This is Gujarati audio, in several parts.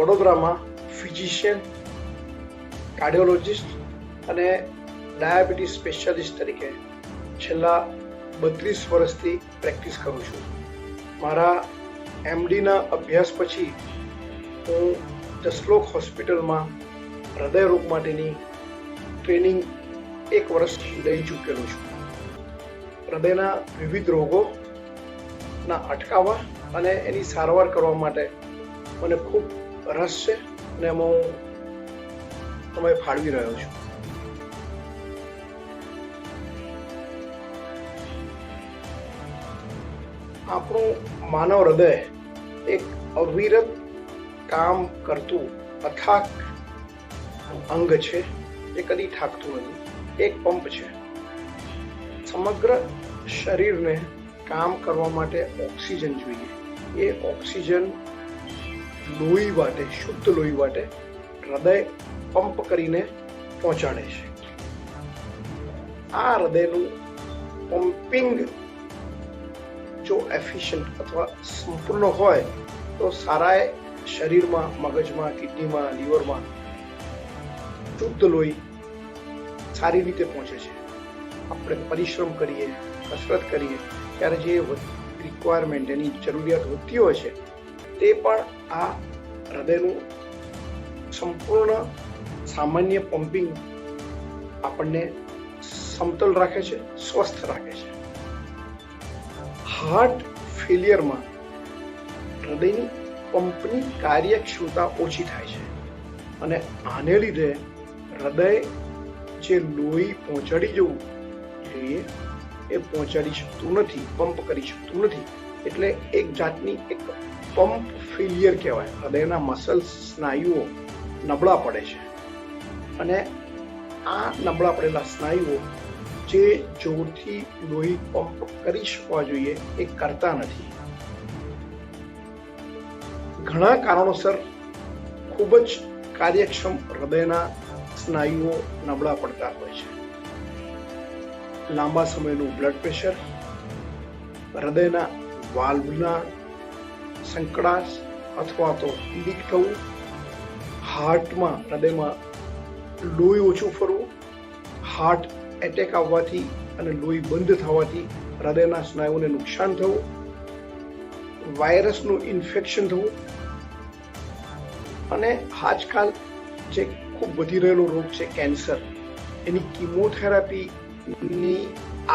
વડોદરામાં ફિઝિશિયન, કાર્ડિયોલોજિસ્ટ અને ડાયાબિટીસ સ્પેશિયાલિસ્ટ તરીકે છેલ્લા 32 વર્ષથી પ્રેક્ટિસ કરું છું. મારા MDના અભ્યાસ પછી હું જસલોક હોસ્પિટલમાં હૃદયરોગ માટેની ટ્રેનિંગ 1 વર્ષ લઈ ચૂકેલો છું. હૃદયના વિવિધ રોગોના અટકાવવા અને એની સારવાર કરવા માટે મને ખૂબ રસ છે અને એમાં હું સમય ફાળવી રહ્યો છું. આપણું માનવ હૃદય એક અવિરત કામ કરતું અથાક અંગ છે. એ કદી થાકતું નથી. એક પંપ છે. સમગ્ર શરીરને કામ કરવા માટે ઓક્સિજન જોઈએ. એ ઓક્સિજન લોહી વાટે, શુદ્ધ લોહી વાટે હૃદય પંપ કરીને પહોંચાડે છે. આ હૃદયનું પમ્પિંગ જો એફિશિયન્ટ અથવા સંપૂર્ણ હોય તો સારા શરીરમાં, મગજમાં, કિડનીમાં, લીવરમાં શુદ્ધ લોહી સારી રીતે પહોંચે છે. આપણે પરિશ્રમ કરીએ, કસરત કરીએ ત્યારે જે રિક્વાયરમેન્ટ, એની જરૂરિયાત વધતી હોય છે તે પણ આ હૃદયનું સંપૂર્ણ સામાન્ય પમ્પિંગ આપણને સમતલ રાખે છે, સ્વસ્થ રાખે છે. હાર્ટ ફેલિયરમાં હૃદયની પંપની કાર્યક્ષમતા ઓછી થાય છે અને આને લીધે હૃદય જે લોહી પહોંચાડી જવું જોઈએ એ પહોંચાડી શકતું નથી, પંપ કરી શકતું નથી. એટલે એક જાતની એક પંપ ફેલિયર કહેવાય. હૃદયના મસલ્સ, સ્નાયુઓ નબળા પડે છે અને આ નબળા પડેલા સ્નાયુઓ જે જોરથી લોહી પંપ કરી શકવા જોઈએ એ કરતા નથી. ઘણા કારણોસર ખૂબ જ કાર્યક્ષમ હૃદયના સ્નાયુઓ નબળા પડતા હોય છે. લાંબા સમયનું બ્લડ પ્રેશર, હૃદયના વાલ્વના સંકળાશ અથવા તો લીક થવું, હાર્ટમાં, હૃદયમાં લોહી ઓછું ફરવું, હાર્ટ એટેક આવવાથી અને લોહી બંધ થવાથી હૃદયના સ્નાયુઓને નુકસાન થવું, વાયરસનું ઇન્ફેક્શન થવું અને આજકાલ જે ખૂબ વધી રહેલો રોગ છે કેન્સર, એની કિમોથેરાપીની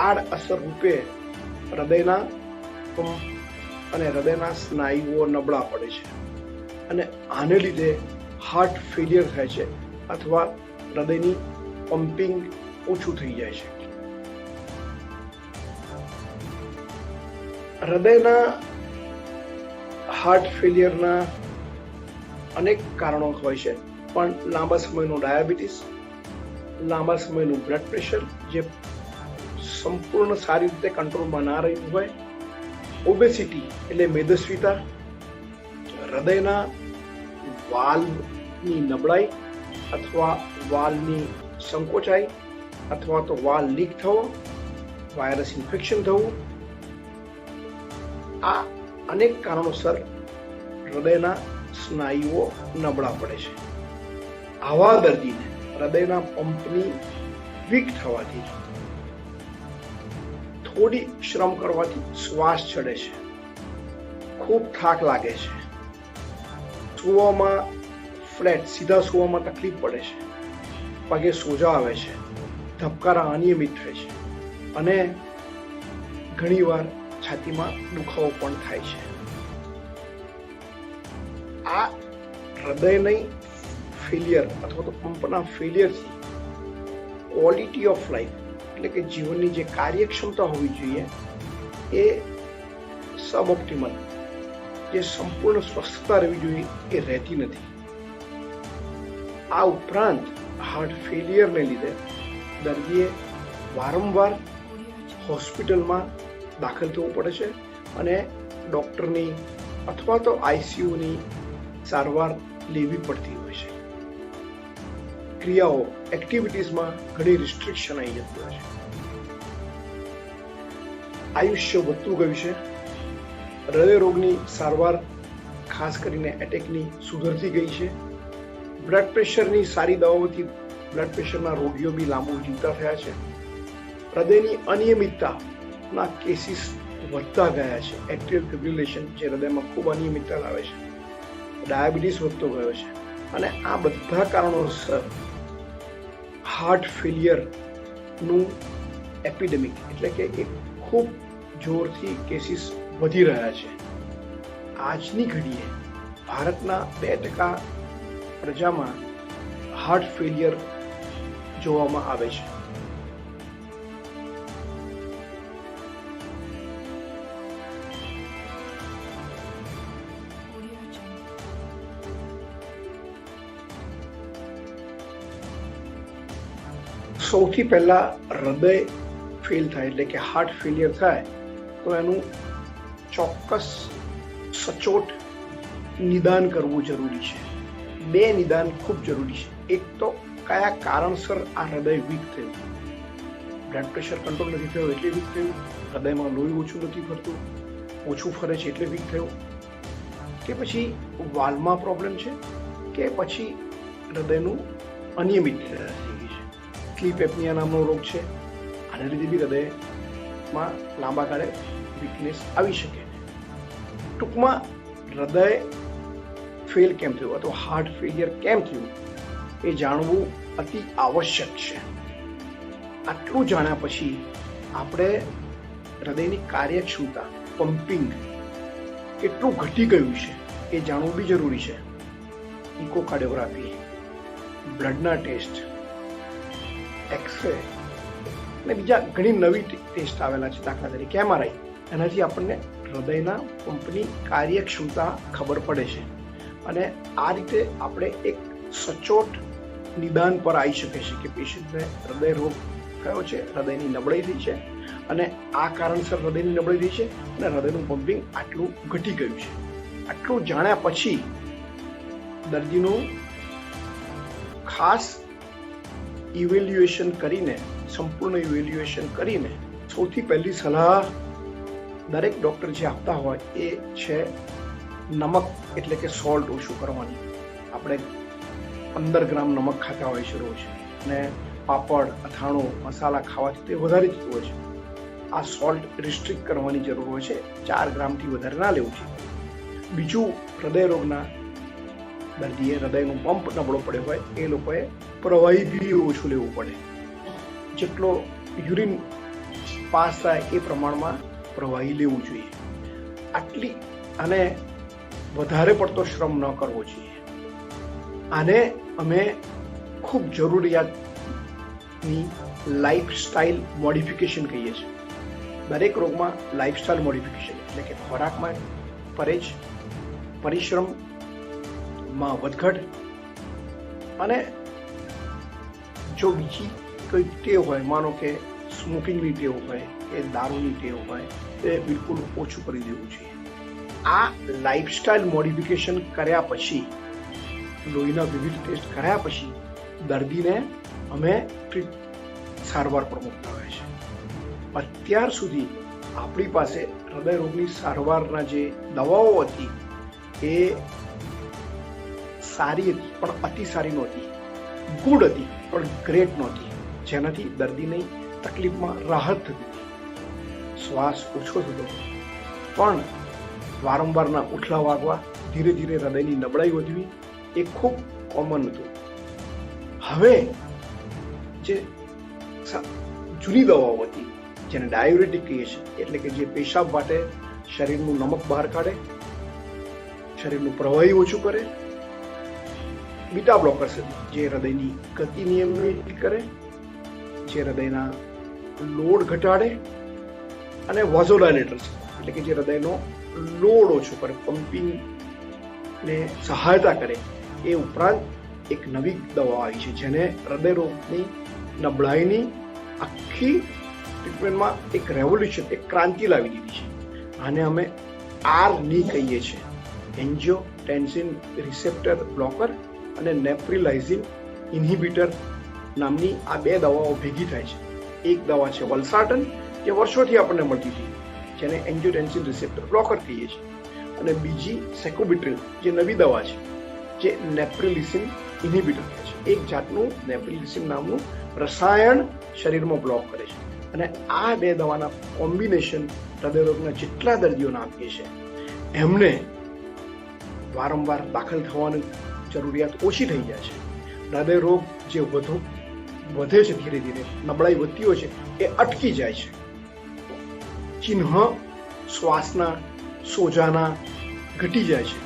આડઅસર રૂપે હૃદયના પંપ અને હૃદયના સ્નાયુઓ નબળા પડે છે અને આને લીધે હાર્ટ ફેલિયર થાય છે અથવા હૃદયની પમ્પિંગ ઓછું થઈ જાય છે. હૃદયના હાર્ટ ફેલિયરના અનેક કારણો હોય છે, પણ લાંબા સમયનું ડાયાબિટીસ, લાંબા સમયનું બ્લડ પ્રેશર જે સંપૂર્ણ સારી રીતે કંટ્રોલમાં ના રહ્યું હોય, ઓબેસિટી એટલે મેદસ્વીતા, હૃદયના વાલ્વની નબળાઈ અથવા વાલ્વની સંકોચાઈ અથવા તો વાલ્વ લીક થવો, વાયરસ ઇન્ફેક્શન થવું, આ અનેક કારણોસર હૃદયના સ્નાયુઓ નબળા પડે છે. આવા દર્દીને હૃદયના પંપની વીક થવાથી, થોડી શ્રમ કરવાથી શ્વાસ ચડે છે, ખૂબ થાક લાગે છે, સૂવામાં ફ્લેટ, સીધા સૂવામાં તકલીફ પડે છે, પગે સોજા આવે છે, ધબકારા અનિયમિત થાય છે અને ઘણીવાર છાતીમાં દુખાવો પણ થાય છે. આ હૃદયની ફેલિયર અથવા તો પંપના ફેલિયરથી ક્વોલિટી ઓફ લાઈફ એટલે કે જીવનની જે કાર્યક્ષમતા હોવી જોઈએ એ સબઓપ્ટિમલ, જે સંપૂર્ણ સ્વસ્થતા રહેવી જોઈએ એ રહેતી નથી. આ ઉપરાંત હાર્ટ ફેલિયરને લીધે દર્દીએ વારંવાર હોસ્પિટલમાં દાખલ થવું પડે છે અને ડૉક્ટરની અથવા તો ICUની સારવાર લેવી પડતી હોય છે. ક્રિયાઓ, એક્ટિવિટીઝમાં ઘણી રિસ્ટ્રિક્શન આવી જતી હોય છે. આયુષ્ય વધતું ગયું છે. હૃદય રોગની સારવાર ખાસ કરીને એટેકની સુધરતી ગઈ છે. બ્લડ પ્રેશરની સારી દવાઓથી બ્લડ પ્રેશરના રોગીઓ બી લાંબુ જીવતા થયા છે. હૃદયની અનિયમિતતાના કેસીસ વધતા ગયા છે. એટ્રિયલ ફિબ્રિલેશન જે હૃદયમાં ખૂબ અનિયમિતતા લાવે છે, ડાયાબિટીસ વધતો ગયો છે, અને આ બધા કારણોસર હાર્ટ ફેલિયરનું એપિડેમિક એટલે કે એક ખૂબ જોરથી કેસીસ વધી રહ્યા છે. આજની ઘડીએ ભારતના 2% પ્રજામાં હાર્ટ ફેલિયર જોવામાં આવે છે. સૌથી પહેલા હૃદય ફેલ થાય એટલે કે હાર્ટ ફેલિયર થાય તો એનું ચોક્કસ સચોટ નિદાન કરવું જરૂરી છે. 2 નિદાન ખૂબ જરૂરી છે. એક તો કયા કારણસર આ હૃદય વીક થયું, બ્લડ પ્રેશર કંટ્રોલ નથી થયું એટલે વીક થયું, હૃદયમાં લોહી ઓછું નથી ફરતું, ઓછું ફરે છે એટલે વીક થયું, કે પછી વાલ્વમાં પ્રોબ્લેમ છે, કે પછી હૃદયનું અનિયમિત થઈ ગઈ છે. સ્લીપ એપનિયા નામનો રોગ છે, આના લીધે બી હૃદયમાં લાંબા ગાળે વીકનેસ આવી શકે. ટૂંકમાં હૃદય ફેલ કેમ થયું અથવા હાર્ટ ફેલિયર કેમ થયું એ જાણવું અતિ આવશ્યક છે. આટલું જાણ્યા પછી આપણે હૃદયની કાર્યક્ષમતા, પમ્પિંગ કેટલું ઘટી ગયું છે એ જાણવું બી જરૂરી છે. ઇકોકાર્ડિયોગ્રાફી, બ્લડના ટેસ્ટ, એક્સરે અને બીજા ઘણી નવી ટેસ્ટ આવેલા છે, દાખલા તરીકે MRI. એનાથી આપણને હૃદયના પંપની કાર્યક્ષમતા ખબર પડે છે, અને આ રીતે આપણે એક સચોટ નિદાન પર આવી શકે છે કે પેશન્ટને હૃદય રોગ થયો છે, હૃદયની નબળાઈ થઈ છે, અને આ કારણસર હૃદયની નબળાઈ થઈ છે અને હૃદયનું પમ્પિંગ આટલું ઘટી ગયું છે. આટલું જાણ્યા પછી દર્દીનું ખાસ ઇવેલ્યુએશન કરીને, સંપૂર્ણ ઇવેલ્યુએશન કરીને સૌથી પહેલી સલાહ દરેક ડૉક્ટર જે આપતા હોય એ છે નમક એટલે કે સોલ્ટ ઓછું કરવાની. આપણે 15 ગ્રામ નમક ખાતા હોય છે રોજ, અને પાપડ, અથાણું, મસાલા ખાવાથી તે વધારે જતું હોય છે. આ સોલ્ટ રિસ્ટ્રિક્ટ કરવાની જરૂર હોય છે. 4 ગ્રામથી વધારે ના લેવું છે. બીજું, હૃદય રોગના દર્દીએ હૃદયનો પંપ નબળો પડ્યો હોય એ લોકોએ પ્રવાહી બી ઓછું લેવું પડે. જેટલો યુરિન પાસ થાય એ પ્રમાણમાં પ્રવાહી લેવું જોઈએ. આટલી અને વધારે પડતો શ્રમ ન કરવો જોઈએ. આને અમે ખૂબ જરૂરિયાતની લાઈફસ્ટાઈલ મોડિફિકેશન કહીએ છીએ. દરેક રોગમાં લાઈફસ્ટાઈલ મોડિફિકેશન એટલે કે ખોરાકમાં પરેજ, પરિશ્રમમાં વધઘટ, અને જો બીજી કોઈ ટેવ હોય, માનો કે સ્મોકિંગની ટેવ હોય કે દારૂની ટેવ હોય, તે બિલકુલ ઓછું કરી દેવું જોઈએ. આ લાઈફસ્ટાઈલ મોડિફિકેશન કર્યા પછી, લોહીના વિવિધ ટેસ્ટ કર્યા પછી દર્દીને અમે સારવાર પર મૂકતા હોય છે. અત્યાર સુધી આપણી પાસે હૃદય રોગની સારવારના જે દવાઓ હતી એ સારી હતી પણ અતિ સારી નહોતી, ગુડ હતી પણ ગ્રેટ નહોતી, જેનાથી દર્દીની તકલીફમાં રાહત થતી હતી. શ્વાસ ઓછો થતો પણ વારંવારના ઉઠલા વાગવા, ધીરે ધીરે હૃદયની નબળાઈ વધવી એ ખૂબ કોમન હતું. હવે જે જૂની દવાઓ હતી જેને ડાયુરેટિક કહીએ છીએ, એટલે કે જે પેશાબ માટે શરીરનું નમક બહાર કાઢે, શરીરનું પ્રવાહી ઓછું કરે, બીટા બ્લોકર્સ જે હૃદયની ગતિ નિયમિત કરે, જે હૃદયના લોડ ઘટાડે, અને વાઝોડાયલેટર્સ એટલે કે જે હૃદયનો લોડ ઓછો કરે, પમ્પિંગને સહાયતા કરે. એ ઉપરાંત એક નવી દવા આવી છે જેને હૃદય રોગની નબળાઈની આખી ટ્રીટમેન્ટમાં એક રેવોલ્યુશન, એક ક્રાંતિ લાવી દીધી છે. આને અમે ARNI કહીએ છીએ, એન્જિયોટેન્સિન રિસેપ્ટર બ્લોકર અને નેપ્રિલાઇઝિન ઇન્હિબિટર નામની આ 2 દવાઓ ભેગી થાય છે. એક દવા છે વલ્સાર્ટન, જે વર્ષોથી આપણને મળતી હતી, જેને એન્જિયોટેન્સિન રિસેપ્ટર બ્લોકર કહીએ છીએ, અને બીજી સેકોબિટ્રિલ જે નવી દવા છે, જે નેપ્રિલિસિન ઇન્હિબિટર છે. એક જાતનું નેપ્રિલિસિન નામનું રસાયણ શરીરમાં બ્લોક કરે છે. અને આ બે દવાના કોમ્બિનેશન હૃદયરોગના જેટલા દર્દીઓને આપીએ છીએ એમને વારંવાર દાખલ થવાની જરૂરિયાત ઓછી થઈ જાય છે. હૃદય રોગ જે વધે છે, ધીરે ધીરે નબળાઈ વધતી હોય છે, એ અટકી જાય છે. ચિહ્ન શ્વાસના સોજાના ઘટી જાય છે.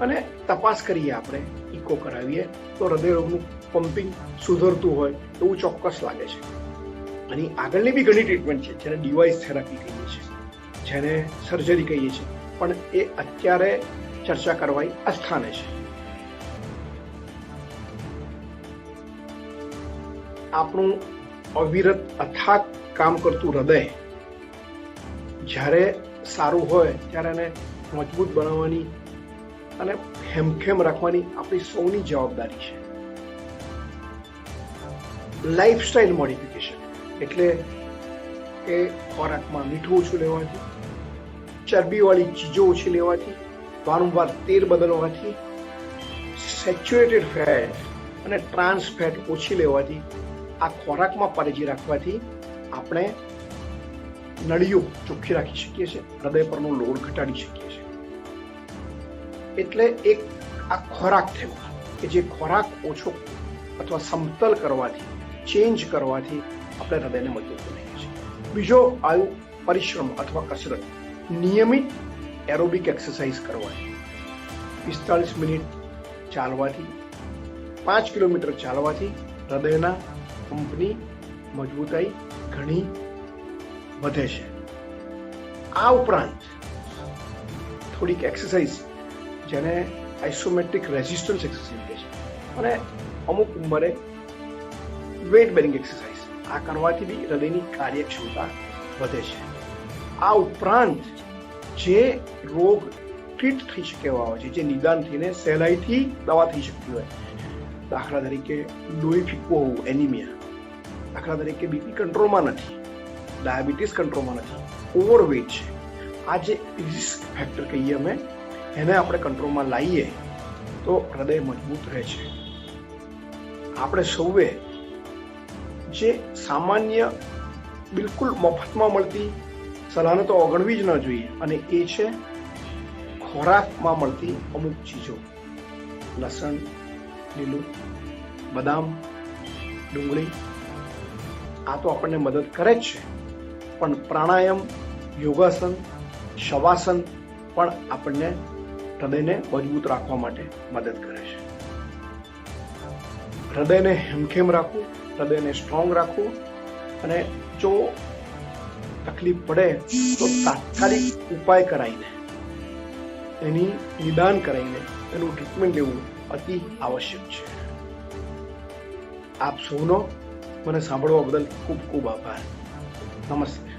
અને તપાસ કરીએ, આપણે ઇકો કરાવીએ તો હૃદયરોગનું પમ્પિંગ સુધરતું હોય એવું ચોક્કસ લાગે છે. અને આગળની બી ઘણી ટ્રીટમેન્ટ છે, જેને ડિવાઇસ થેરાપી કહીએ છીએ, જેને સર્જરી કહીએ છીએ, પણ એ અત્યારે ચર્ચા કરવાની અસ્થાને છે. આપણું અવિરત અથાગ કામ કરતું હૃદય જ્યારે સારું હોય ત્યારે એને મજબૂત બનાવવાની અને હેમખેમ રાખવાની આપણી સૌની જવાબદારી છે. લાઈફસ્ટાઈલ મોડિફિકેશન એટલે કે ખોરાકમાં મીઠું ઓછું લેવાથી, ચરબીવાળી ચીજો ઓછી લેવાથી, વારંવાર તેલ બદલવાથી, સેચ્યુરેટેડ ફેટ અને ટ્રાન્સ ફેટ ઓછી લેવાથી, આ ખોરાકમાં પરેજી રાખવાથી આપણે નળીઓ ચોખ્ખી રાખી શકીએ છીએ, હૃદય પરનો લોડ ઘટાડી શકીએ છીએ. એટલે એક આ ખોરાક થયો કે જે ખોરાક ઓછો અથવા સમતલ કરવાથી, ચેન્જ કરવાથી આપણે હૃદયને મજબૂત બનાવીએ છીએ. બીજો આવ્યું પરિશ્રમ અથવા કસરત. નિયમિત એરોબિક એક્સરસાઇઝ કરવાથી, 45 મિનિટ ચાલવાથી, 5 કિલોમીટર ચાલવાથી હૃદયના પંપની મજબૂતાઈ ઘણી વધે છે. આ ઉપરાંત થોડીક એક્સરસાઇઝ, જેને આઇસોમેટ્રિક રેઝિસ્ટન્સ એક્સરસાઇઝ કહે છે, અને અમુક ઉંમરે વેટ બેરિંગ એક્સરસાઇઝ, આ કરવાથી બી હૃદયની કાર્યક્ષમતા વધે છે. આ ઉપરાંત જે રોગ ટ્રીટ થઈ શકે એવા હોય છે, જે નિદાન થઈને સહેલાઈથી દવા થઈ શકતી હોય, દાખલા તરીકે લોહી ફીકવું હોવું, એનિમિયા, દાખલા તરીકે બીપી કંટ્રોલમાં નથી, ડાયાબિટીસ કંટ્રોલમાં નથી, ઓવરવેટ છે, આ જે રિસ્ક ફેક્ટર કહીએ અમે, એને આપણે કંટ્રોલમાં લાવીએ તો હૃદય મજબૂત રહે છે. આપણે સૌએ જે સામાન્ય બિલકુલ મફતમાં મળતી સલાહને તો અવગણવી જ ન જોઈએ, અને એ છે ખોરાકમાં મળતી અમુક ચીજો, લસણ, લીલું, બદામ, ડુંગળી, આ તો આપણને મદદ કરે જ છે, પણ પ્રાણાયામ, યોગાસન, શવાસન પણ આપણને હૃદયને મજબૂત રાખવા માટે મદદ કરે છે. હૃદયને હેમખેમ રાખવું, હૃદયને સ્ટ્રોંગ રાખવું, અને જો તકલીફ પડે તો તાત્કાલિક ઉપાય કરાવીને, એની નિદાન કરાવીને એનું ટ્રીટમેન્ટ લેવું અતિ આવશ્યક છે. આપ સૌનો મને સાંભળવા બદલ ખૂબ ખૂબ આભાર. નમસ્તે.